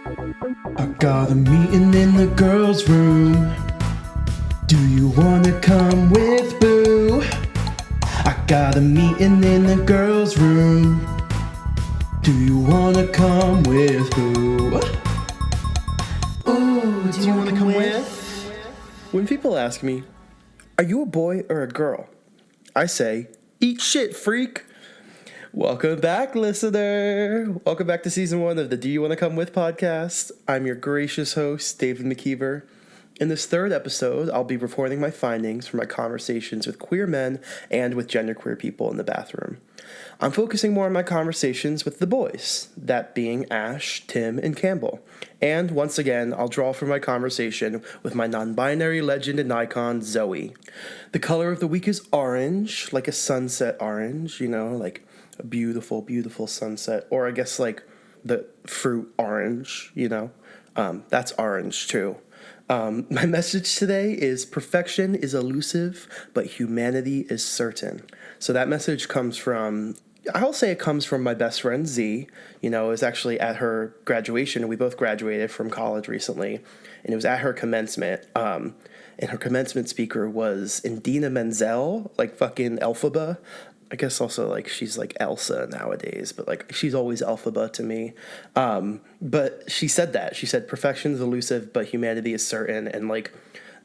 I got a meeting in the girls' room. Do you wanna come with, boo? I got a meeting in the girls' room. Do you wanna come with, boo? Ooh, do you wanna come with? When people ask me, are you a boy or a girl? I say, eat shit, freak. Welcome back, listener. Welcome back to season 1 of the Do You Want to Come With podcast. I'm your gracious host, David McKeever. In this third episode, I'll be reporting my findings from my conversations with queer men and with genderqueer people in the bathroom. I'm focusing more on my conversations with the boys, that being Ash, Tim, and Campbell. And once again, I'll draw from my conversation with my non-binary legend and icon, Zoe. The color of the week is orange, like a sunset orange, like a beautiful, beautiful sunset. Or I guess like the fruit orange, that's orange too. My message today is perfection is elusive, but humanity is certain. So that message comes from, I'll say it comes from my best friend Z. It was actually at her graduation. We both graduated from college recently, and it was at her commencement. And her commencement speaker was Indina Menzel, like fucking Elphaba. I guess also like she's like Elsa nowadays, but like she's always Elphaba to me. But she said that. She said perfection is elusive, but humanity is certain. And like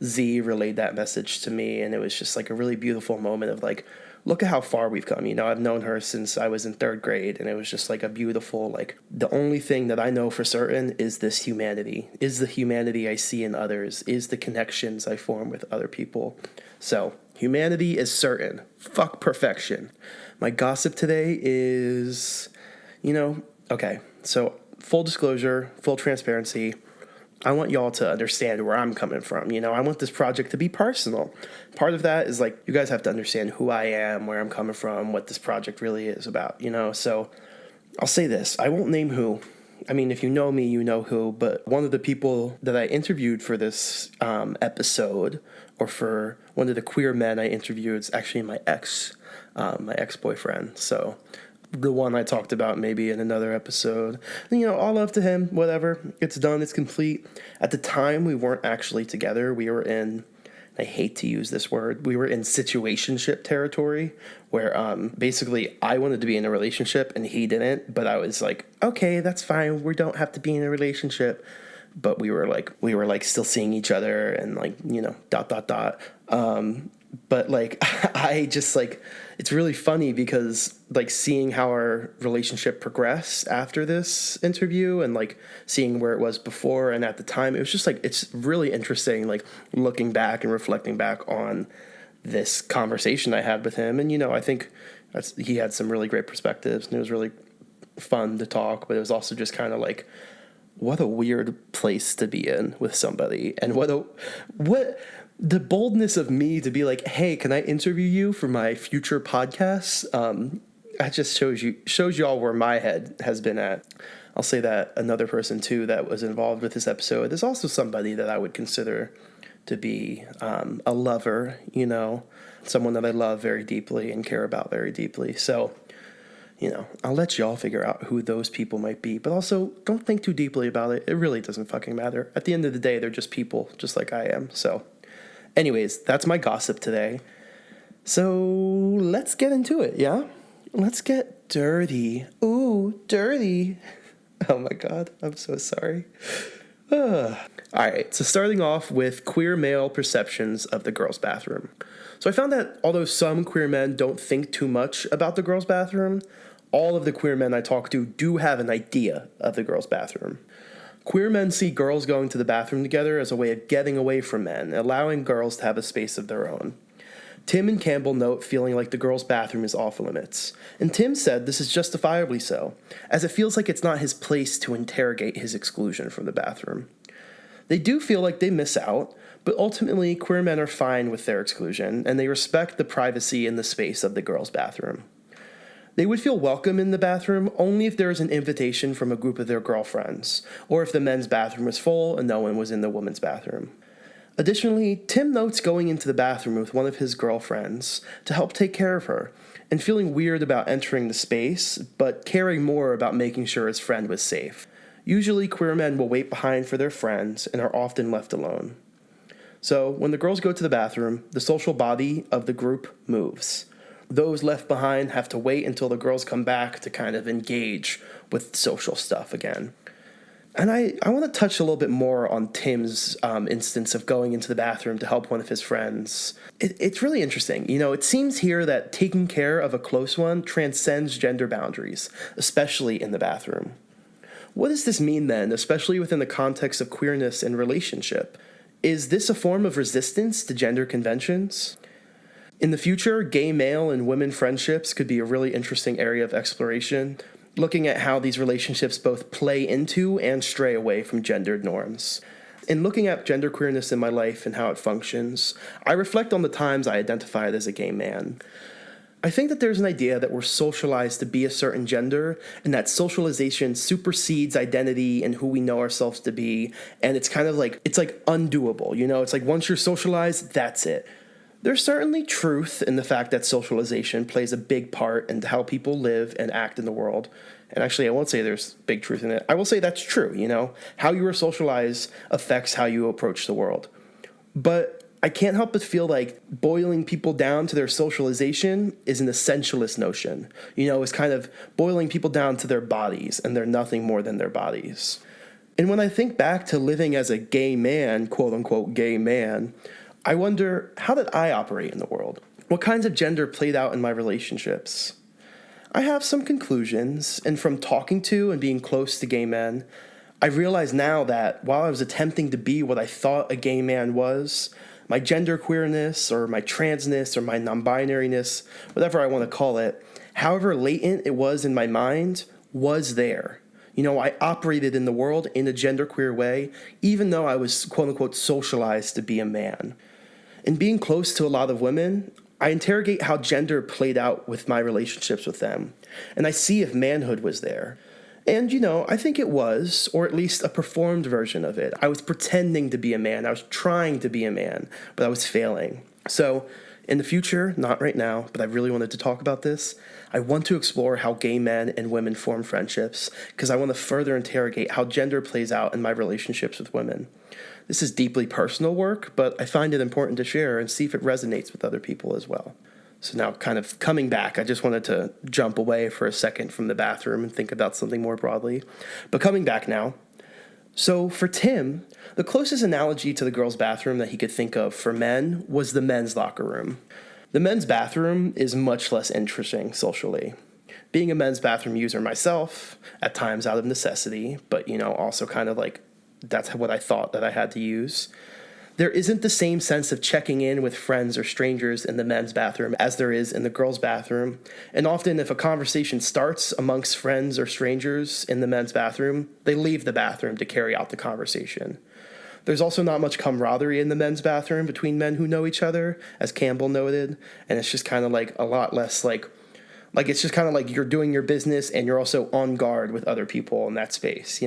Z relayed that message to me, and it was just like a really beautiful moment of like, look at how far we've come. I've known her since I was in 3rd grade, and it was just like a beautiful, like, the only thing that I know for certain is this humanity, is the humanity I see in others, is the connections I form with other people. So humanity is certain. Fuck perfection. My gossip today is, okay, so full disclosure, full transparency. I want y'all to understand where I'm coming from. I want this project to be personal. Part of that is like, you guys have to understand who I am, where I'm coming from, what this project really is about, So I'll say this. I won't name who. I mean, if you know me, you know who. But one of the people that I interviewed for this episode, or for one of the queer men I interviewed, is actually my ex-boyfriend. So the one I talked about maybe in another episode. All love to him, whatever. It's done, it's complete. At the time, we weren't actually together. We were in, I hate to use this word, we were in situationship territory, where basically I wanted to be in a relationship and he didn't, but I was like, okay, that's fine. We don't have to be in a relationship. But we were still seeing each other and like, but like, I just like, it's really funny because like seeing how our relationship progressed after this interview and like seeing where it was before and at the time, it was just like, it's really interesting, like looking back and reflecting back on this conversation I had with him. And, I think he had some really great perspectives and it was really fun to talk, but it was also just kind of like, what a weird place to be in with somebody, and what the boldness of me to be like, hey, can I interview you for my future podcast? That just shows y'all where my head has been at. I'll say that another person too that was involved with this episode is also somebody that I would consider to be a lover, someone that I love very deeply and care about very deeply. So I'll let y'all figure out who those people might be, but also don't think too deeply about it. It really doesn't fucking matter. At the end of the day, they're just people, just like I am. So anyways, that's my gossip today. So let's get into it, yeah? Let's get dirty. Ooh, dirty. Oh my God, I'm so sorry. All right, so starting off with queer male perceptions of the girls' bathroom. So I found that although some queer men don't think too much about the girls' bathroom, all of the queer men I talk to do have an idea of the girls' bathroom. Queer men see girls going to the bathroom together as a way of getting away from men, allowing girls to have a space of their own. Tim and Campbell note feeling like the girls' bathroom is off limits, and Tim said this is justifiably so, as it feels like it's not his place to interrogate his exclusion from the bathroom. They do feel like they miss out, but ultimately queer men are fine with their exclusion, and they respect the privacy and the space of the girls' bathroom. They would feel welcome in the bathroom only if there is an invitation from a group of their girlfriends, or if the men's bathroom was full and no one was in the women's bathroom. Additionally, Tim notes going into the bathroom with one of his girlfriends to help take care of her, and feeling weird about entering the space, but caring more about making sure his friend was safe. Usually, queer men will wait behind for their friends and are often left alone. So, when the girls go to the bathroom, the social body of the group moves. Those left behind have to wait until the girls come back to kind of engage with social stuff again. And I want to touch a little bit more on Tim's instance of going into the bathroom to help one of his friends. It's really interesting. It seems here that taking care of a close one transcends gender boundaries, especially in the bathroom. What does this mean then, especially within the context of queerness and relationship? Is this a form of resistance to gender conventions? In the future, gay male and women friendships could be a really interesting area of exploration, looking at how these relationships both play into and stray away from gendered norms. In looking at genderqueerness in my life and how it functions, I reflect on the times I identified as a gay man. I think that there's an idea that we're socialized to be a certain gender, and that socialization supersedes identity and who we know ourselves to be, and it's kind of like, it's like undoable, It's like once you're socialized, that's it. There's certainly truth in the fact that socialization plays a big part in how people live and act in the world. And actually, I won't say there's big truth in it. I will say that's true, How you are socialized affects how you approach the world. But I can't help but feel like boiling people down to their socialization is an essentialist notion. It's kind of boiling people down to their bodies, and they're nothing more than their bodies. And when I think back to living as a gay man, quote unquote gay man, I wonder, how did I operate in the world? What kinds of gender played out in my relationships? I have some conclusions, and from talking to and being close to gay men, I realize now that while I was attempting to be what I thought a gay man was, my genderqueerness or my transness or my non-binariness, whatever I want to call it, however latent it was in my mind, was there. I operated in the world in a genderqueer way, even though I was quote-unquote socialized to be a man. In being close to a lot of women, I interrogate how gender played out with my relationships with them, and I see if manhood was there. And, I think it was, or at least a performed version of it. I was pretending to be a man. I was trying to be a man, but I was failing. So, in the future, not right now, but I really wanted to talk about this, I want to explore how gay men and women form friendships, because I want to further interrogate how gender plays out in my relationships with women. This is deeply personal work, but I find it important to share and see if it resonates with other people as well. So now, kind of coming back, I just wanted to jump away for a second from the bathroom and think about something more broadly. But coming back now, so for Tim, the closest analogy to the girls' bathroom that he could think of for men was the men's locker room. The men's bathroom is much less interesting socially. Being a men's bathroom user myself, at times out of necessity, but also kind of like that's what I thought that I had to use. There isn't the same sense of checking in with friends or strangers in the men's bathroom as there is in the girls' bathroom. And often if a conversation starts amongst friends or strangers in the men's bathroom, they leave the bathroom to carry out the conversation. There's also not much camaraderie in the men's bathroom between men who know each other, as Campbell noted, and it's just kind of like a lot less like it's just kind of like you're doing your business and you're also on guard with other people in that space,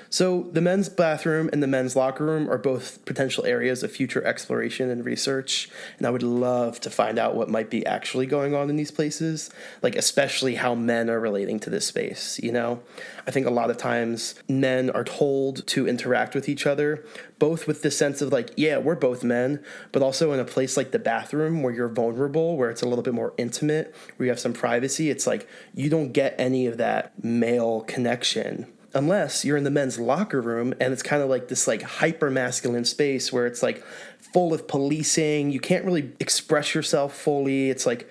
So the men's bathroom and the men's locker room are both potential areas of future exploration and research, and I would love to find out what might be actually going on in these places, especially how men are relating to this space, I think a lot of times men are told to interact with each other, both with the sense of yeah, we're both men, but also in a place like the bathroom where you're vulnerable, where it's a little bit more intimate, where you have some privacy. It's you don't get any of that male connection unless you're in the men's locker room, and it's kind of like this hyper masculine space where it's full of policing. You can't really express yourself fully. It's like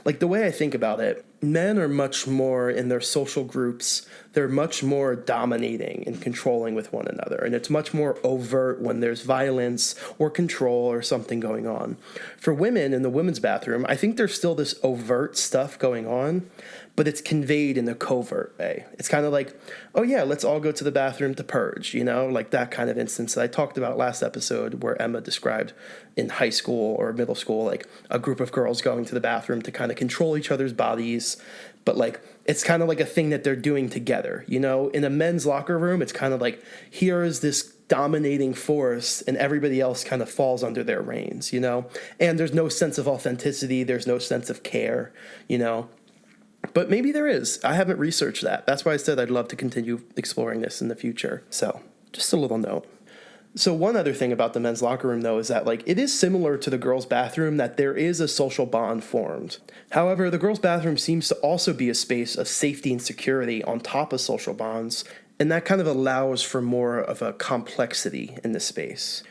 the way I think about it, men are much more in their social groups. They're much more dominating and controlling with one another. And it's much more overt when there's violence or control or something going on. For women in the women's bathroom, I think there's still this overt stuff going on, but it's conveyed in a covert way. It's kind of oh yeah, let's all go to the bathroom to purge, that kind of instance that I talked about last episode where Emma described in high school or middle school, a group of girls going to the bathroom to kind of control each other's bodies. But it's kind of a thing that they're doing together, In a men's locker room, it's kind of here is this dominating force and everybody else kind of falls under their reins, And there's no sense of authenticity. There's no sense of care, But maybe there is. I haven't researched that. That's why I said I'd love to continue exploring this in the future. So, just a little note. So one other thing about the men's locker room, though, is that it is similar to the girls' bathroom, that there is a social bond formed. However, the girls' bathroom seems to also be a space of safety and security on top of social bonds, and that kind of allows for more of a complexity in the space.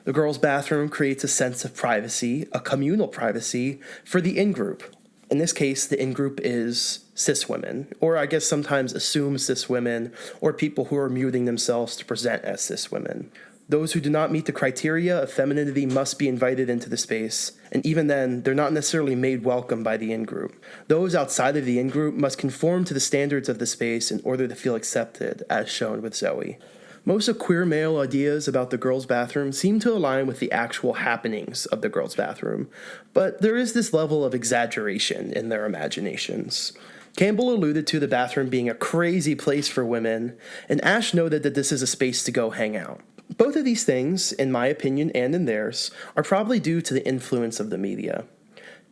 The girls' bathroom creates a sense of privacy, a communal privacy, for the in-group. In this case, the in-group is cis women, or I guess sometimes assumed cis women, or people who are muting themselves to present as cis women. Those who do not meet the criteria of femininity must be invited into the space, and even then, they're not necessarily made welcome by the in-group. Those outside of the in-group must conform to the standards of the space in order to feel accepted, as shown with Zoe. Most of queer male ideas about the girls' bathroom seem to align with the actual happenings of the girls' bathroom, but there is this level of exaggeration in their imaginations. Campbell alluded to the bathroom being a crazy place for women, and Ash noted that this is a space to go hang out. Both of these things, in my opinion and in theirs, are probably due to the influence of the media.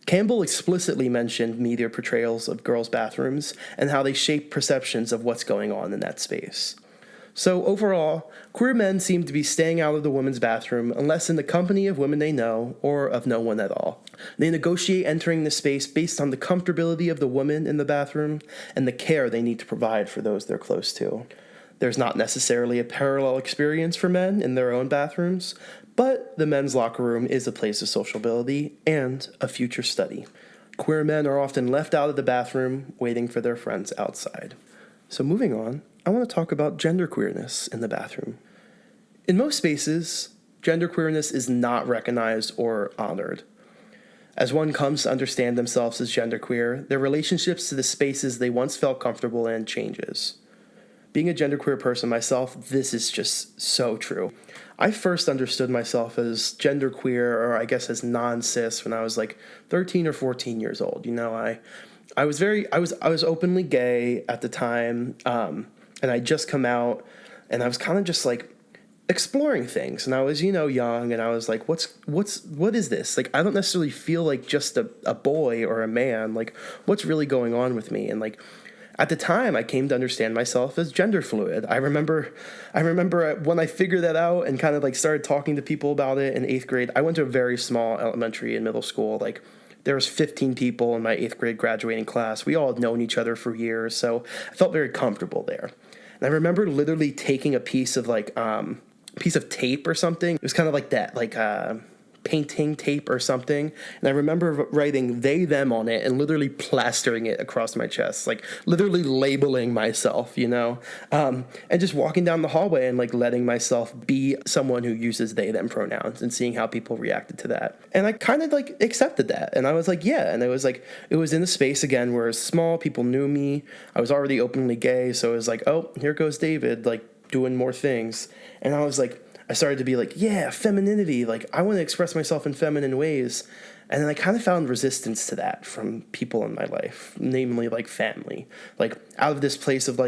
Campbell explicitly mentioned media portrayals of girls' bathrooms and how they shape perceptions of what's going on in that space. So overall, queer men seem to be staying out of the women's bathroom unless in the company of women they know or of no one at all. They negotiate entering the space based on the comfortability of the woman in the bathroom and the care they need to provide for those they're close to. There's not necessarily a parallel experience for men in their own bathrooms, but the men's locker room is a place of sociability and a future study. Queer men are often left out of the bathroom, waiting for their friends outside. So moving on, I want to talk about genderqueerness in the bathroom. In most spaces, genderqueerness is not recognized or honored. As one comes to understand themselves as genderqueer, their relationships to the spaces they once felt comfortable in changes. Being a genderqueer person myself, this is just so true. I first understood myself as genderqueer, or I guess as non-cis, when I was 13 or 14 years old. I was openly gay at the time, and I'd just come out, and I was kind of just exploring things, and I was young, and I was like, what is this? I don't necessarily feel like just a boy or a man. What's really going on with me? And at the time, I came to understand myself as gender fluid. I remember when I figured that out and kind of started talking to people about it in 8th grade. I went to a very small elementary and middle school. There was 15 people in my 8th grade graduating class. We all had known each other for years, so I felt very comfortable there. And I remember literally taking a piece of tape or something. It was kind of like that, painting tape or something, and I remember writing they them on it and literally plastering it across my chest, literally labeling myself, and just walking down the hallway and letting myself be someone who uses they them pronouns and seeing how people reacted to that. And I kind of accepted that, and I was yeah, and it was in a space again where it was small, people knew me, I was already openly gay, so it was oh, here goes David doing more things. And I was I started to be yeah, femininity, I want to express myself in feminine ways. And then I kind of found resistance to that from people in my life, namely family, out of this place of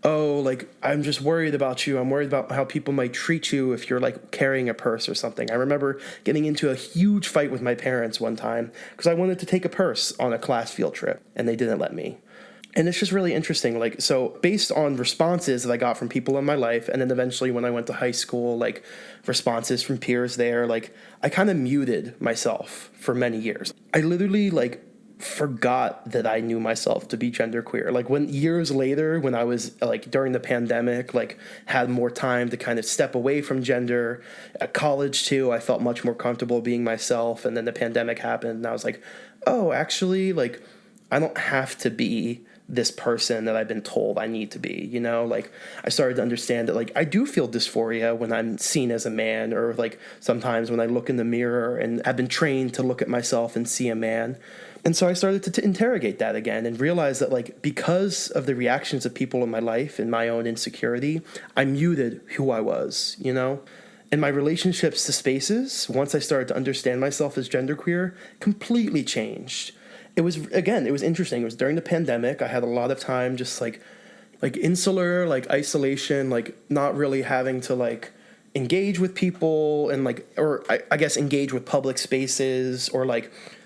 oh, I'm just worried about you. I'm worried about how people might treat you if you're carrying a purse or something. I remember getting into a huge fight with my parents one time because I wanted to take a purse on a class field trip and they didn't let me. And it's just really interesting, so based on responses that I got from people in my life, and then eventually when I went to high school, responses from peers there, I kind of muted myself for many years. I literally, forgot that I knew myself to be genderqueer. When years later, when I was, during the pandemic, had more time to kind of step away from gender. At college, too, I felt much more comfortable being myself, and then the pandemic happened, and I was oh, actually, I don't have to be this person that I've been told I need to be, I started to understand that I do feel dysphoria when I'm seen as a man, or sometimes when I look in the mirror and I've been trained to look at myself and see a man. And so I started to interrogate that again and realize that because of the reactions of people in my life and my own insecurity, I muted who I was, And my relationships to spaces, once I started to understand myself as genderqueer, completely changed. It was interesting. It was during the pandemic. I had a lot of time just insular, isolation, not really having to engage with people and or I guess engage with public spaces or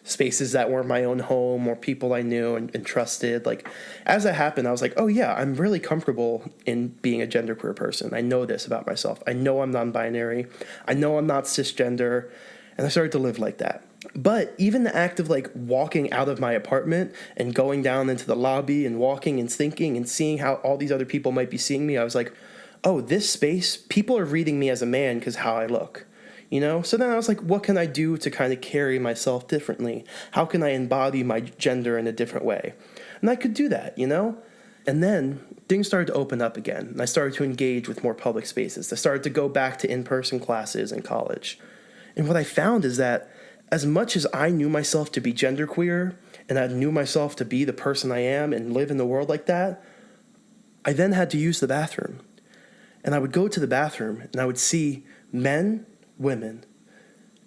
spaces that weren't my own home or people I knew and trusted. Like, as that happened, I was like, oh yeah, I'm really comfortable in being a genderqueer person. I know this about myself. I know I'm non-binary. I know I'm not cisgender. And I started to live like that. But even the act of like walking out of my apartment and going down into the lobby and walking and thinking and seeing how all these other people might be seeing me, I was like, oh, this space, people are reading me as a man because how I look. You know? So then I was like, what can I do to kind of carry myself differently? How can I embody my gender in a different way? And I could do that, you know? And then things started to open up again. And I started to engage with more public spaces. I started to go back to in-person classes in college. And what I found is that as much as I knew myself to be genderqueer and I knew myself to be the person I am and live in the world like that, I then had to use the bathroom. And I would go to the bathroom and I would see men, women,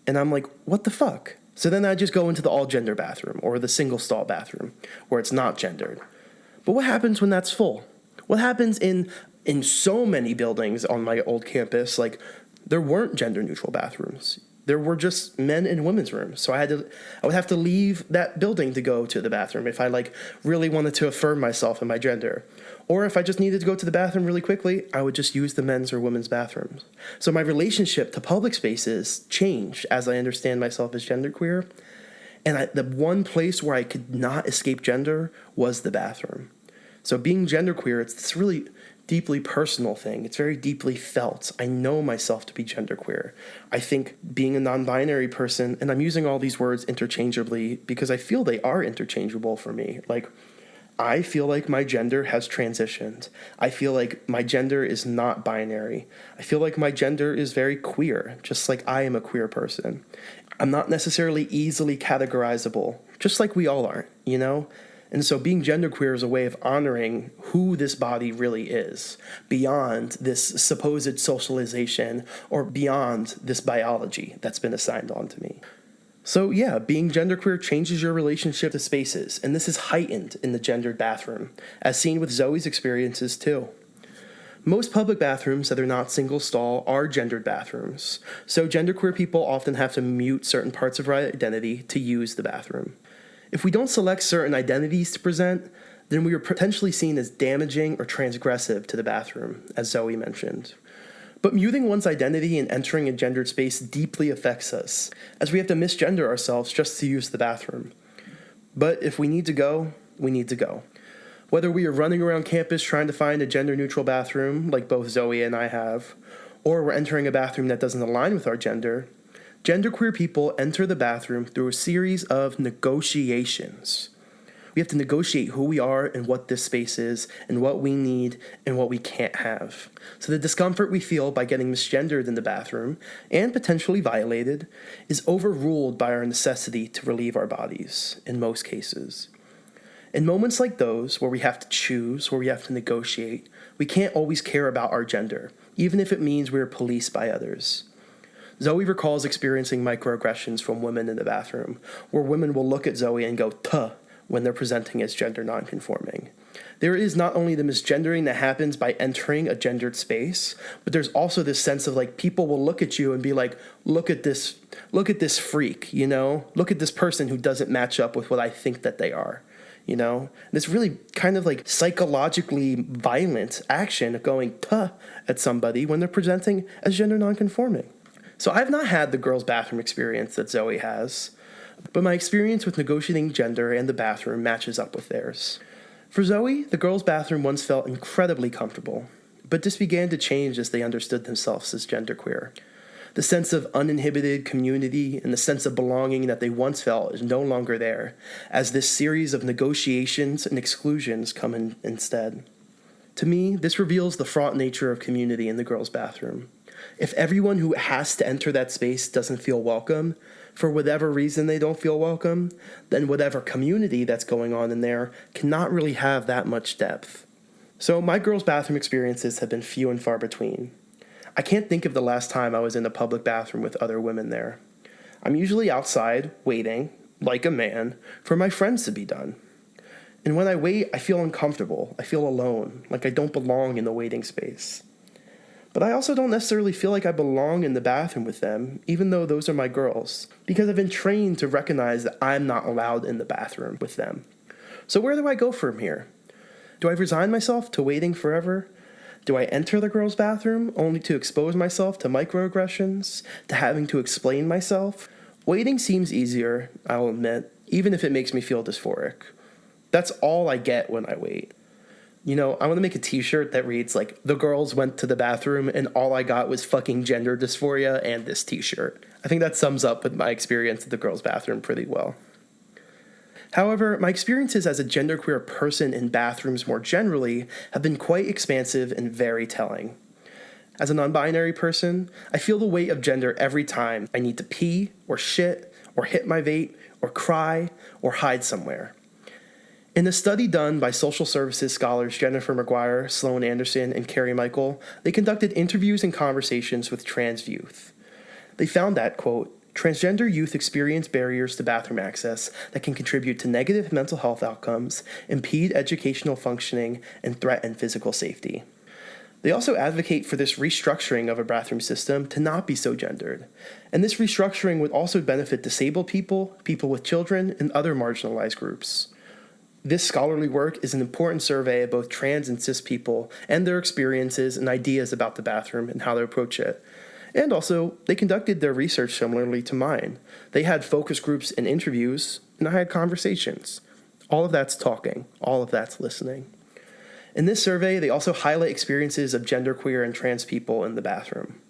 and I'm like, what the fuck? So then I just go into the all-gender bathroom or the single-stall bathroom where it's not gendered. But what happens when that's full? What happens in so many buildings on my old campus? Like, there weren't gender-neutral bathrooms. There were just men and women's rooms. So I would have to leave that building to go to the bathroom if I like really wanted to affirm myself and my gender. Or if I just needed to go to the bathroom really quickly, I would just use the men's or women's bathrooms. So my relationship to public spaces changed as I understand myself as genderqueer. And the one place where I could not escape gender was the bathroom. So being genderqueer, it's this really deeply personal thing. It's very deeply felt. I know myself to be genderqueer. I think being a non-binary person, and I'm using all these words interchangeably because I feel they are interchangeable for me. Like, I feel like my gender has transitioned. I feel like my gender is not binary. I feel like my gender is very queer, just like I am a queer person. I'm not necessarily easily categorizable, just like we all aren't, you know? And so being genderqueer is a way of honoring who this body really is, beyond this supposed socialization or beyond this biology that's been assigned onto me. So yeah, being genderqueer changes your relationship to spaces, and this is heightened in the gendered bathroom, as seen with Zoe's experiences too. Most public bathrooms that are not single stall are gendered bathrooms, so genderqueer people often have to mute certain parts of our identity to use the bathroom. If we don't select certain identities to present, then we are potentially seen as damaging or transgressive to the bathroom, as Zoe mentioned. But muting one's identity and entering a gendered space deeply affects us, as we have to misgender ourselves just to use the bathroom. But if we need to go, we need to go. Whether we are running around campus trying to find a gender-neutral bathroom, like both Zoe and I have, or we're entering a bathroom that doesn't align with our gender, genderqueer people enter the bathroom through a series of negotiations. We have to negotiate who we are and what this space is and what we need and what we can't have. So the discomfort we feel by getting misgendered in the bathroom and potentially violated is overruled by our necessity to relieve our bodies in most cases. In moments like those where we have to choose, where we have to negotiate, we can't always care about our gender, even if it means we are policed by others. Zoe recalls experiencing microaggressions from women in the bathroom, where women will look at Zoe and go, "tuh," when they're presenting as gender nonconforming. There is not only the misgendering that happens by entering a gendered space, but there's also this sense of like people will look at you and be like, look at this freak, you know? Look at this person who doesn't match up with what I think that they are, you know? This really kind of like psychologically violent action of going tuh at somebody when they're presenting as gender nonconforming. So I've not had the girls' bathroom experience that Zoe has, but my experience with negotiating gender and the bathroom matches up with theirs. For Zoe, the girls' bathroom once felt incredibly comfortable, but this began to change as they understood themselves as genderqueer. The sense of uninhibited community and the sense of belonging that they once felt is no longer there, as this series of negotiations and exclusions come in instead. To me, this reveals the fraught nature of community in the girls' bathroom. If everyone who has to enter that space doesn't feel welcome, for whatever reason they don't feel welcome, then whatever community that's going on in there cannot really have that much depth. So my girls' bathroom experiences have been few and far between. I can't think of the last time I was in a public bathroom with other women there. I'm usually outside, waiting, like a man, for my friends to be done. And when I wait, I feel uncomfortable. I feel alone, like I don't belong in the waiting space. But I also don't necessarily feel like I belong in the bathroom with them, even though those are my girls, because I've been trained to recognize that I'm not allowed in the bathroom with them. So where do I go from here? Do I resign myself to waiting forever? Do I enter the girls' bathroom only to expose myself to microaggressions, to having to explain myself? Waiting seems easier, I'll admit, even if it makes me feel dysphoric. That's all I get when I wait. You know, I want to make a t-shirt that reads like, the girls went to the bathroom and all I got was fucking gender dysphoria and this t-shirt. I think that sums up with my experience at the girls' bathroom pretty well. However, my experiences as a genderqueer person in bathrooms more generally have been quite expansive and very telling. As a non-binary person, I feel the weight of gender every time I need to pee, or shit, or hit my vape, or cry, or hide somewhere. In a study done by social services scholars Jennifer McGuire, Sloan Anderson, and Carrie Michael, they conducted interviews and conversations with trans youth. They found that, quote, transgender youth experience barriers to bathroom access that can contribute to negative mental health outcomes, impede educational functioning, and threaten physical safety. They also advocate for this restructuring of a bathroom system to not be so gendered. And this restructuring would also benefit disabled people, people with children, and other marginalized groups. This scholarly work is an important survey of both trans and cis people and their experiences and ideas about the bathroom and how they approach it. And also, they conducted their research similarly to mine. They had focus groups and interviews, and I had conversations. All of that's talking. All of that's listening. In this survey, they also highlight experiences of genderqueer and trans people in the bathroom.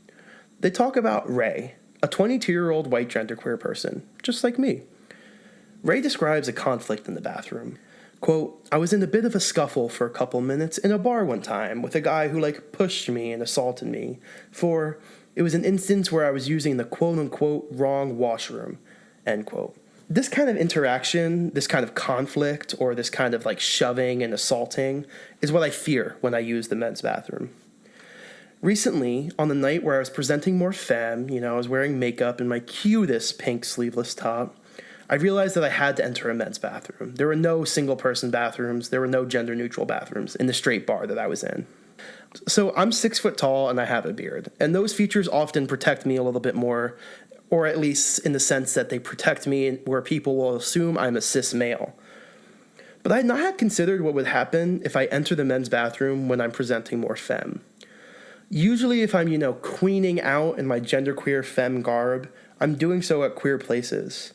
They talk about Ray, a 22-year-old white genderqueer person, just like me. Ray describes a conflict in the bathroom. Quote, I was in a bit of a scuffle for a couple minutes in a bar one time with a guy who pushed me and assaulted me. It was an instance where I was using the quote-unquote wrong washroom, end quote. This kind of interaction, this kind of conflict, or this kind of shoving and assaulting is what I fear when I use the men's bathroom. Recently, on the night where I was presenting more femme, I was wearing makeup and my cutest pink sleeveless top, I realized that I had to enter a men's bathroom. There were no single-person bathrooms. There were no gender-neutral bathrooms in the straight bar that I was in. So I'm 6 foot tall and I have a beard. And those features often protect me a little bit more, or at least in the sense that they protect me where people will assume I'm a cis male. But I had not considered what would happen if I enter the men's bathroom when I'm presenting more femme. Usually if I'm, queening out in my genderqueer femme garb, I'm doing so at queer places.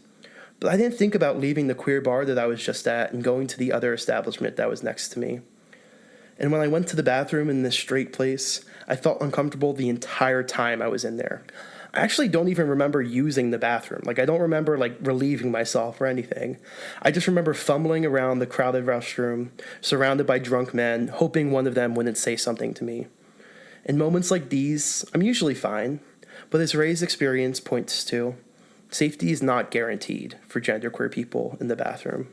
But I didn't think about leaving the queer bar that I was just at and going to the other establishment that was next to me. And when I went to the bathroom in this straight place, I felt uncomfortable the entire time I was in there. I actually don't even remember using the bathroom. I don't remember relieving myself or anything. I just remember fumbling around the crowded restroom, surrounded by drunk men, hoping one of them wouldn't say something to me. In moments like these, I'm usually fine, but as Ray's experience points to, safety is not guaranteed for genderqueer people in the bathroom.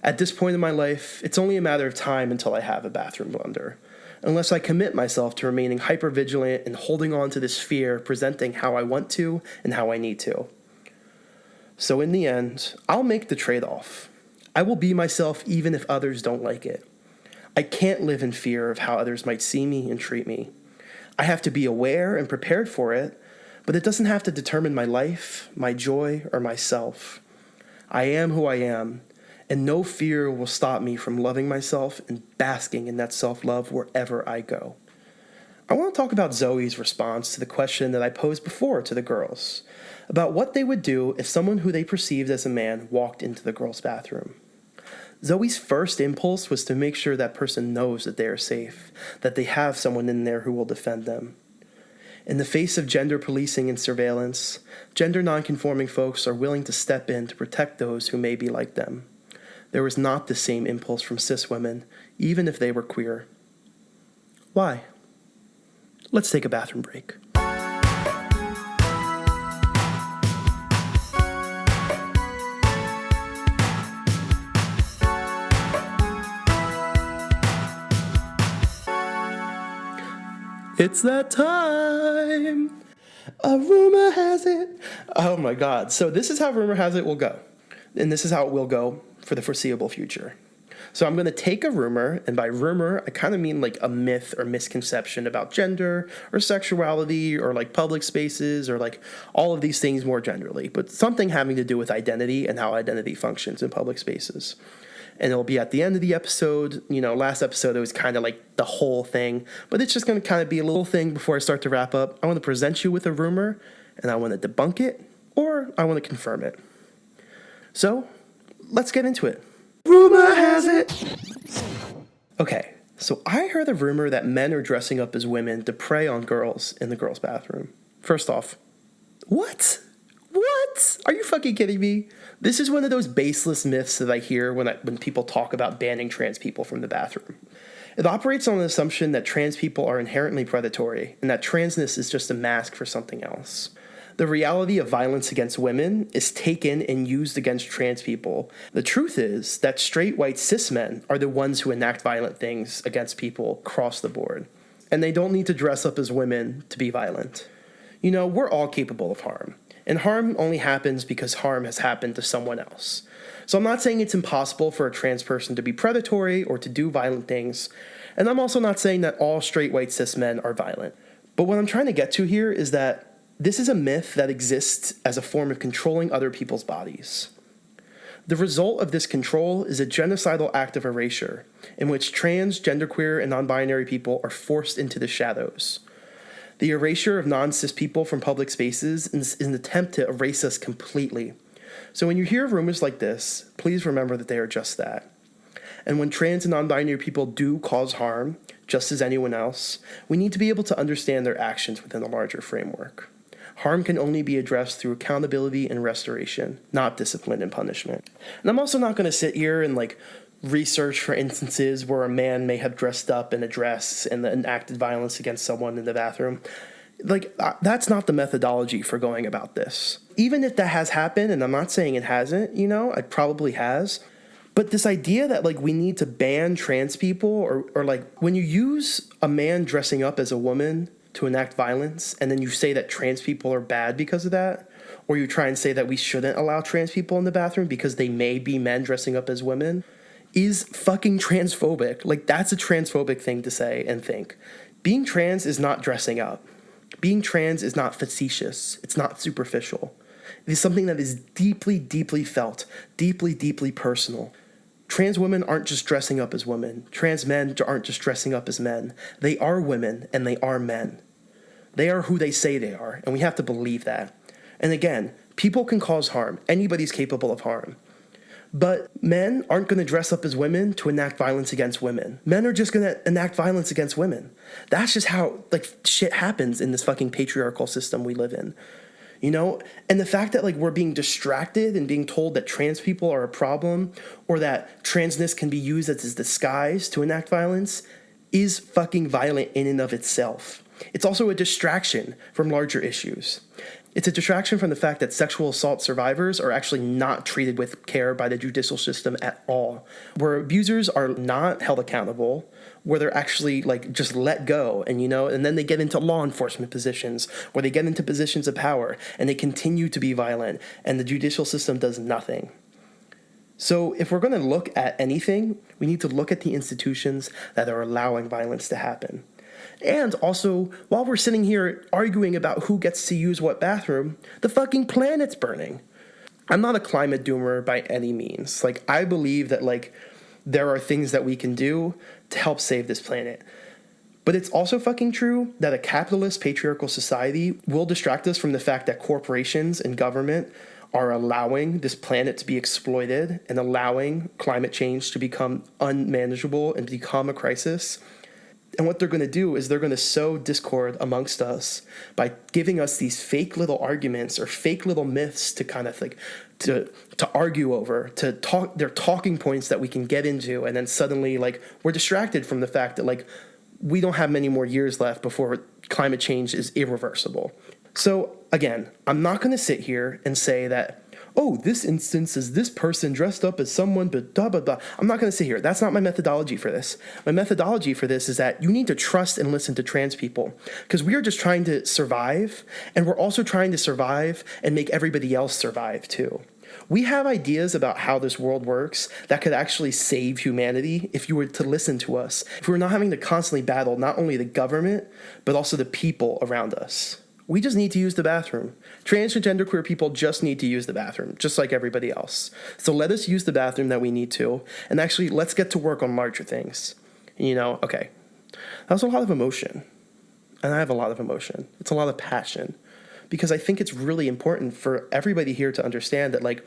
At this point in my life, it's only a matter of time until I have a bathroom blunder, unless I commit myself to remaining hypervigilant and holding on to this fear, presenting how I want to and how I need to. So in the end, I'll make the trade-off. I will be myself even if others don't like it. I can't live in fear of how others might see me and treat me. I have to be aware and prepared for it, but it doesn't have to determine my life, my joy, or myself. I am who I am, and no fear will stop me from loving myself and basking in that self-love wherever I go. I want to talk about Zoe's response to the question that I posed before to the girls, about what they would do if someone who they perceived as a man walked into the girls' bathroom. Zoe's first impulse was to make sure that person knows that they are safe, that they have someone in there who will defend them. In the face of gender policing and surveillance, gender nonconforming folks are willing to step in to protect those who may be like them. There was not the same impulse from cis women, even if they were queer. Why? Let's take a bathroom break. It's that time! A rumor has it. Oh my god. So this is how rumor has it will go. And this is how it will go for the foreseeable future. So I'm going to take a rumor, and by rumor, I kind of mean like a myth or misconception about gender or sexuality or like public spaces or like all of these things more generally, but something having to do with identity and how identity functions in public spaces. And it'll be at the end of the episode. Last episode, it was kind of like the whole thing, but it's just going to kind of be a little thing before I start to wrap up. I want to present you with a rumor, and I want to debunk it, or I want to confirm it. So let's get into it. Rumor has it. Okay, so I heard a rumor that men are dressing up as women to prey on girls in the girls' bathroom. First off, what? What? Are you fucking kidding me? This is one of those baseless myths that I hear when people talk about banning trans people from the bathroom. It operates on the assumption that trans people are inherently predatory and that transness is just a mask for something else. The reality of violence against women is taken and used against trans people. The truth is that straight white cis men are the ones who enact violent things against people across the board. And they don't need to dress up as women to be violent. We're all capable of harm. And harm only happens because harm has happened to someone else. So I'm not saying it's impossible for a trans person to be predatory or to do violent things. And I'm also not saying that all straight white cis men are violent. But what I'm trying to get to here is that this is a myth that exists as a form of controlling other people's bodies. The result of this control is a genocidal act of erasure, in which trans, genderqueer, and non-binary people are forced into the shadows. The erasure of non-cis people from public spaces is an attempt to erase us completely. So when you hear rumors like this, please remember that they are just that. And when trans and non-binary people do cause harm, just as anyone else, we need to be able to understand their actions within a larger framework. Harm can only be addressed through accountability and restoration, not discipline and punishment. And I'm also not going to sit here and research for instances where a man may have dressed up in a dress and enacted violence against someone in the bathroom. That's not the methodology for going about this. Even if that has happened, and I'm not saying it hasn't, it probably has. But this idea that we need to ban trans people or when you use a man dressing up as a woman to enact violence, and then you say that trans people are bad because of that, or you try and say that we shouldn't allow trans people in the bathroom because they may be men dressing up as women, is fucking transphobic. That's a transphobic thing to say and think. Being trans is not dressing up. Being trans is not facetious. It's not superficial. It is something that is deeply, deeply felt, deeply, deeply personal. Trans women aren't just dressing up as women. Trans men aren't just dressing up as men. They are women and they are men. They are who they say they are, and we have to believe that. And again, people can cause harm. Anybody's capable of harm. But men aren't going to dress up as women to enact violence against women. Men are just going to enact violence against women. That's just how shit happens in this fucking patriarchal system we live in. And the fact that we're being distracted and being told that trans people are a problem or that transness can be used as a disguise to enact violence is fucking violent in and of itself. It's also a distraction from larger issues. It's a distraction from the fact that sexual assault survivors are actually not treated with care by the judicial system at all, where abusers are not held accountable, where they're actually just let go and then they get into law enforcement positions, where they get into positions of power and they continue to be violent and the judicial system does nothing. So if we're going to look at anything, we need to look at the institutions that are allowing violence to happen. And also, while we're sitting here arguing about who gets to use what bathroom, the fucking planet's burning. I'm not a climate doomer by any means. I believe that there are things that we can do to help save this planet. But it's also fucking true that a capitalist patriarchal society will distract us from the fact that corporations and government are allowing this planet to be exploited and allowing climate change to become unmanageable and become a crisis. And what they're going to do is they're going to sow discord amongst us by giving us these fake little arguments or fake little myths to kind of to argue over, to talk. They're talking points that we can get into, and then suddenly we're distracted from the fact that we don't have many more years left before climate change is irreversible. So again, I'm not going to sit here and say that, oh, this instance is this person dressed up as someone, but blah, blah, blah. I'm not going to sit here. That's not my methodology for this. My methodology for this is that you need to trust and listen to trans people because we are just trying to survive, and we're also trying to survive and make everybody else survive too. We have ideas about how this world works that could actually save humanity if you were to listen to us, if we were not having to constantly battle not only the government, but also the people around us. We just need to use the bathroom. Trans and genderqueer people just need to use the bathroom, just like everybody else. So let us use the bathroom that we need to, and actually let's get to work on larger things. Okay, that was a lot of emotion. And I have a lot of emotion. It's a lot of passion. Because I think it's really important for everybody here to understand that, like,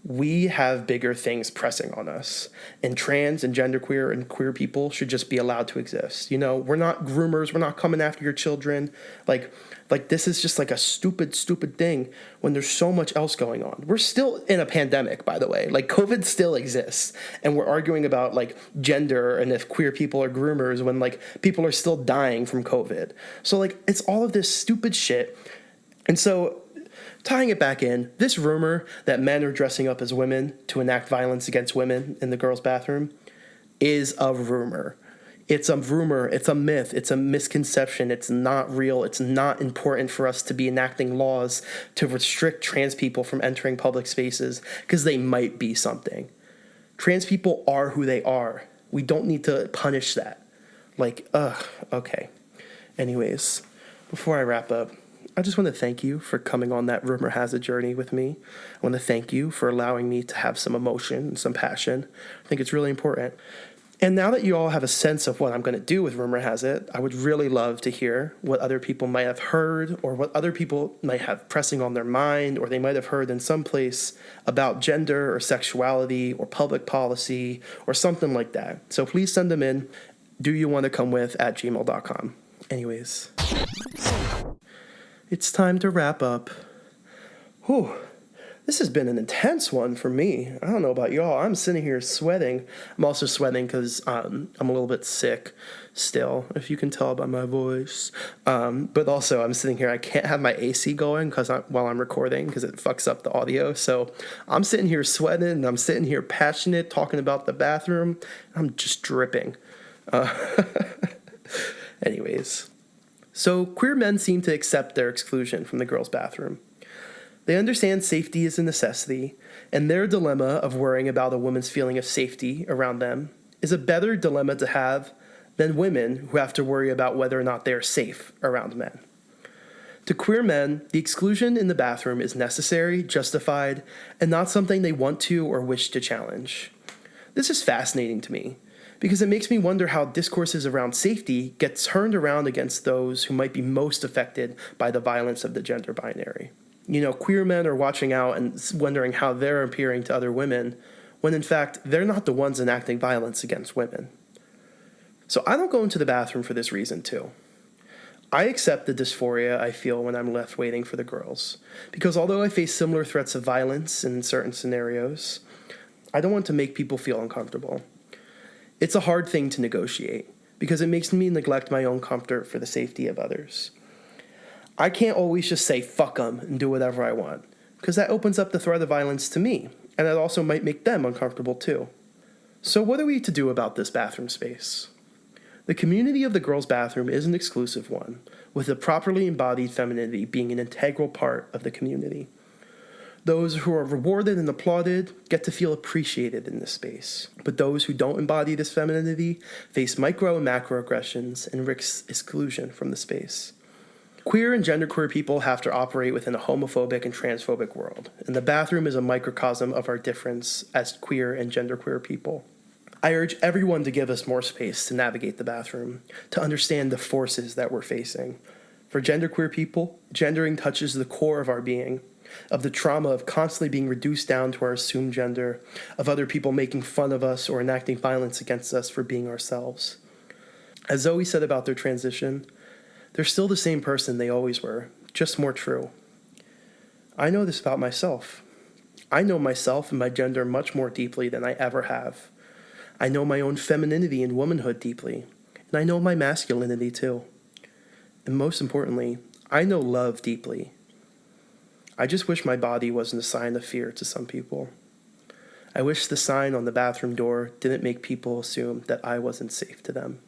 we have bigger things pressing on us. And trans and genderqueer and queer people should just be allowed to exist. We're not groomers. We're not coming after your children. Like this is just like a stupid thing when there's so much else going on. We're still in a pandemic, by the way. Like, COVID still exists. And we're arguing about, like, gender and if queer people are groomers when, like, people are still dying from COVID. So, like, it's all of this stupid shit. And so, tying it back in, this rumor that men are dressing up as women to enact violence against women in the girls' bathroom is a rumor. It's a rumor, it's a myth, it's a misconception, it's not real, it's not important for us to be enacting laws to restrict trans people from entering public spaces because they might be something. Trans people are who they are. We don't need to punish that. Okay. Anyways, before I wrap up, I just want to thank you for coming on that rumor has it journey with me. I want to thank you for allowing me to have some emotion and some passion. I think it's really important. And now that you all have a sense of what I'm going to do with Rumor Has It, I would really love to hear what other people might have heard or what other people might have pressing on their mind or they might have heard in some place about gender or sexuality or public policy or something like that. So please send them in, doyouwannacomewith@gmail.com. Anyways, it's time to wrap up. Whew. This has been an intense one for me. I don't know about y'all. I'm sitting here sweating. I'm also sweating because I'm a little bit sick still, if you can tell by my voice. But also I'm sitting here. I can't have my AC going while I'm recording because it fucks up the audio. So I'm sitting here sweating and I'm sitting here passionate talking about the bathroom. I'm just dripping. Anyways. So queer men seem to accept their exclusion from the girls' bathroom. They understand safety is a necessity, and their dilemma of worrying about a woman's feeling of safety around them is a better dilemma to have than women who have to worry about whether or not they are safe around men. To queer men, the exclusion in the bathroom is necessary, justified, and not something they want to or wish to challenge. This is fascinating to me, because it makes me wonder how discourses around safety get turned around against those who might be most affected by the violence of the gender binary. Queer men are watching out and wondering how they're appearing to other women, when in fact, they're not the ones enacting violence against women. So I don't go into the bathroom for this reason, too. I accept the dysphoria I feel when I'm left waiting for the girls, because although I face similar threats of violence in certain scenarios, I don't want to make people feel uncomfortable. It's a hard thing to negotiate, because it makes me neglect my own comfort for the safety of others. I can't always just say fuck them and do whatever I want, because that opens up the threat of violence to me, and it also might make them uncomfortable too. So what are we to do about this bathroom space? The community of the girls' bathroom is an exclusive one, with a properly embodied femininity being an integral part of the community. Those who are rewarded and applauded get to feel appreciated in this space, but those who don't embody this femininity face micro and macroaggressions and risk exclusion from the space. Queer and genderqueer people have to operate within a homophobic and transphobic world, and the bathroom is a microcosm of our difference as queer and genderqueer people. I urge everyone to give us more space to navigate the bathroom, to understand the forces that we're facing. For genderqueer people, gendering touches the core of our being, of the trauma of constantly being reduced down to our assumed gender, of other people making fun of us or enacting violence against us for being ourselves. As Zoe said about their transition, they're still the same person they always were, just more true. I know this about myself. I know myself and my gender much more deeply than I ever have. I know my own femininity and womanhood deeply, and I know my masculinity too. And most importantly, I know love deeply. I just wish my body wasn't a sign of fear to some people. I wish the sign on the bathroom door didn't make people assume that I wasn't safe to them.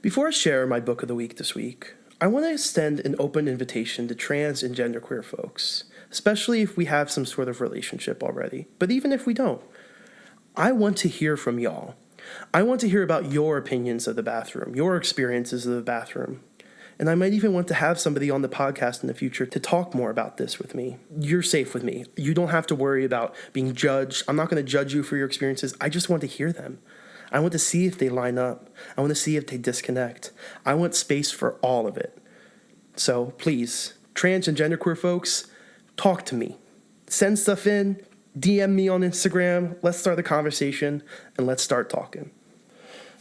Before I share my book of the week this week, I want to extend an open invitation to trans and genderqueer folks, especially if we have some sort of relationship already. But even if we don't, I want to hear from y'all. I want to hear about your opinions of the bathroom, your experiences of the bathroom. And I might even want to have somebody on the podcast in the future to talk more about this with me. You're safe with me. You don't have to worry about being judged. I'm not going to judge you for your experiences. I just want to hear them. I want to see if they line up. I want to see if they disconnect. I want space for all of it. So please, trans and genderqueer folks, talk to me. Send stuff in, DM me on Instagram. Let's start the conversation and let's start talking.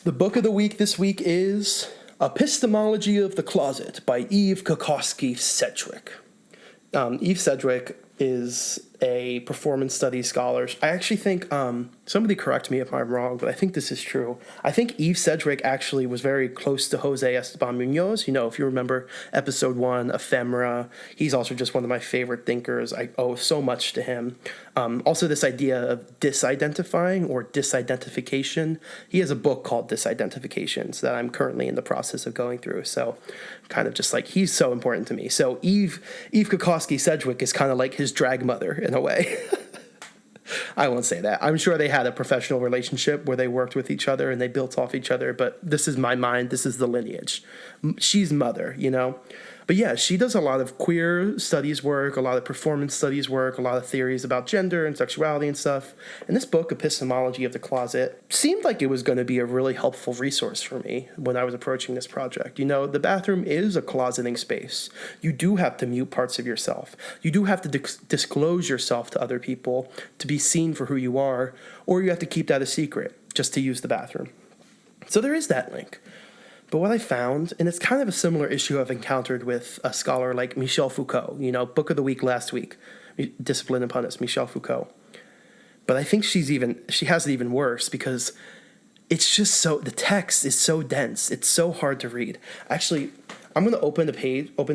The book of the week this week is Epistemology of the Closet by Eve Kokoski-Sedgwick. Eve Sedgwick is a performance studies scholar. I actually think, somebody correct me if I'm wrong, but I think this is true. I think Eve Sedgwick actually was very close to Jose Esteban Munoz. You know, if you remember episode 1, Ephemera, he's also just one of my favorite thinkers. I owe so much to him. Also this idea of disidentifying or disidentification. He has a book called Disidentifications that I'm currently in the process of going through. So kind of just like, he's so important to me. So Eve Kokoski-Sedgwick is kind of like his drag mother in a way. I won't say that. I'm sure they had a professional relationship where they worked with each other and they built off each other, but this is my mind. This is the lineage. She's mother, you know? But yeah, she does a lot of queer studies work, a lot of performance studies work, a lot of theories about gender and sexuality and stuff. And this book, Epistemology of the Closet, seemed like it was going to be a really helpful resource for me when I was approaching this project. You know, the bathroom is a closeting space. You do have to mute parts of yourself. You do have to disclose yourself to other people to be seen for who you are, or you have to keep that a secret just to use the bathroom. So there is that link. But what I found, and it's kind of a similar issue I've encountered with a scholar like Michel Foucault, you know, book of the week last week, Discipline and Punis, Michel Foucault. But I think she has it even worse because it's just so, the text is so dense. It's so hard to read. Actually, I'm going to open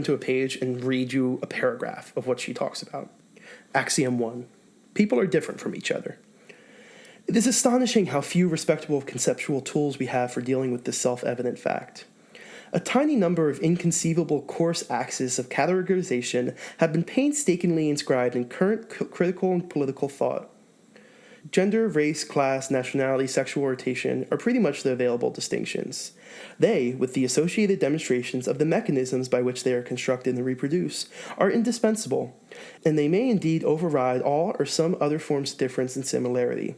to a page and read you a paragraph of what she talks about. Axiom 1. People are different from each other. It is astonishing how few respectable conceptual tools we have for dealing with this self-evident fact. A tiny number of inconceivable coarse axes of categorization have been painstakingly inscribed in current critical and political thought. Gender, race, class, nationality, sexual orientation are pretty much the available distinctions. They, with the associated demonstrations of the mechanisms by which they are constructed and reproduce, are indispensable, and they may indeed override all or some other forms of difference and similarity.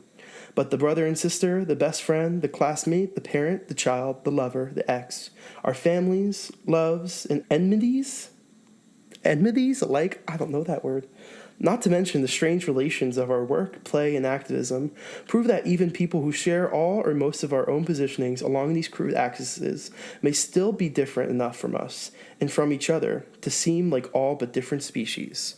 But the brother and sister, the best friend, the classmate, the parent, the child, the lover, the ex, our families, loves, and enmities? Enmities alike? I don't know that word. Not to mention the strange relations of our work, play, and activism, prove that even people who share all or most of our own positionings along these crude axes may still be different enough from us, and from each other, to seem like all but different species.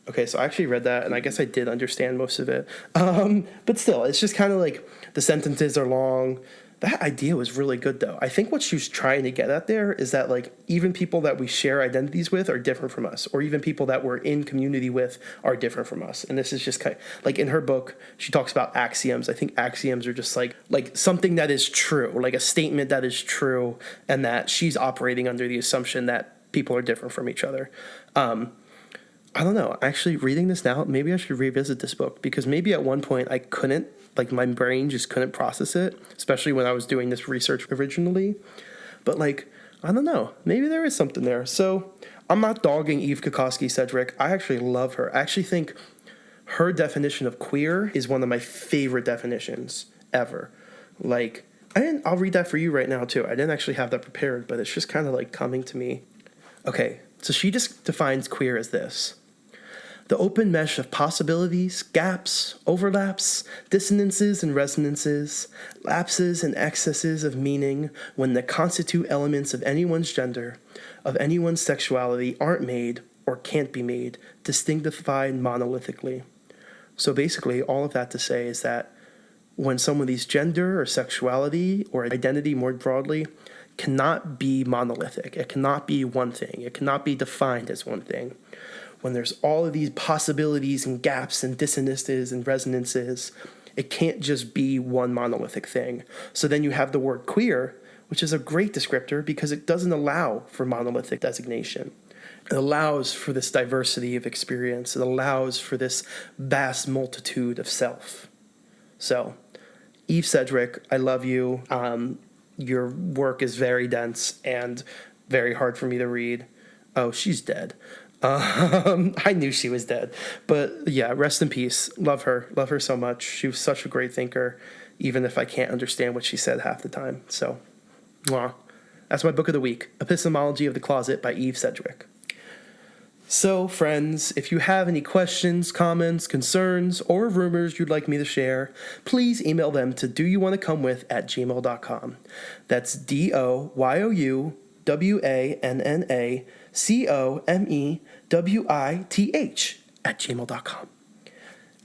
Okay, so I actually read that, and I guess I did understand most of it. But still, it's just kind of like the sentences are long. That idea was really good, though. I think what she was trying to get at there is that, like, even people that we share identities with are different from us, or even people that we're in community with are different from us. And this is just kind of, like, in her book, she talks about axioms. I think axioms are just like something that is true, like a statement that is true, and that she's operating under the assumption that people are different from each other. I don't know. Actually, reading this now, maybe I should revisit this book because maybe at one point I couldn't, like my brain just couldn't process it, especially when I was doing this research originally. But like, I don't know. Maybe there is something there. So I'm not dogging Eve Kokoski-Sedgwick. I actually love her. I actually think her definition of queer is one of my favorite definitions ever. Like, I'll read that for you right now too. I didn't actually have that prepared, but it's just kind of like coming to me. Okay, so she just defines queer as this: the open mesh of possibilities, gaps, overlaps, dissonances and resonances, lapses and excesses of meaning when the constitute elements of anyone's gender, of anyone's sexuality aren't made, or can't be made, distinctified monolithically. So basically, all of that to say is that when somebody's gender or sexuality or identity more broadly cannot be monolithic, it cannot be one thing, it cannot be defined as one thing. When there's all of these possibilities and gaps and dissonances and resonances, it can't just be one monolithic thing. So then you have the word queer, which is a great descriptor because it doesn't allow for monolithic designation. It allows for this diversity of experience. It allows for this vast multitude of self. So, Eve Sedgwick, I love you. Your work is very dense and very hard for me to read. Oh, she's dead. I knew she was dead. But yeah, rest in peace. Love her. Love her so much. She was such a great thinker, even if I can't understand what she said half the time. So, mwah. That's my book of the week, Epistemology of the Closet by Eve Sedgwick. So, friends, if you have any questions, comments, concerns, or rumors you'd like me to share, please email them to doyouwannacomewith@gmail.com. That's doyouwannacomewith@gmail.com.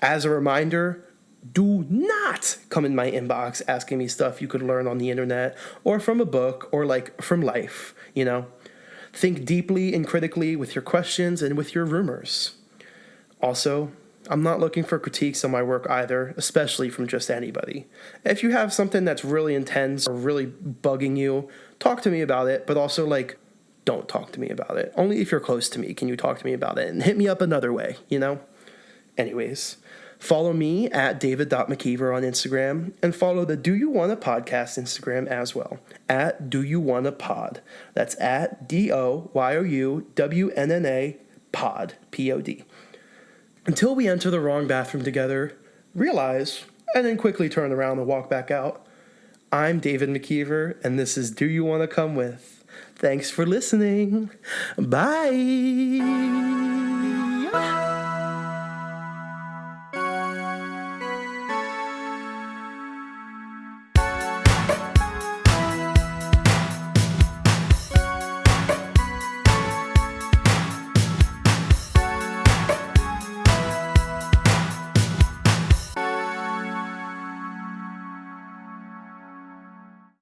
As a reminder, do not come in my inbox asking me stuff you could learn on the internet or from a book or like from life, you know. Think deeply and critically with your questions and with your rumors. Also, I'm not looking for critiques on my work either, especially from just anybody. If you have something that's really intense or really bugging you, talk to me about it, but also, like, don't talk to me about it. Only if you're close to me can you talk to me about it, and hit me up another way, you know? Anyways, follow me at david.mckeever on Instagram, and follow the Do You Wanna Podcast Instagram as well, at Do You Wanna Pod. That's at DOYOUWNNA Pod, P-O-D. Until we enter the wrong bathroom together, realize, and then quickly turn around and walk back out. I'm David McKeever, and this is Do You Wanna Come With? Thanks for listening. Bye.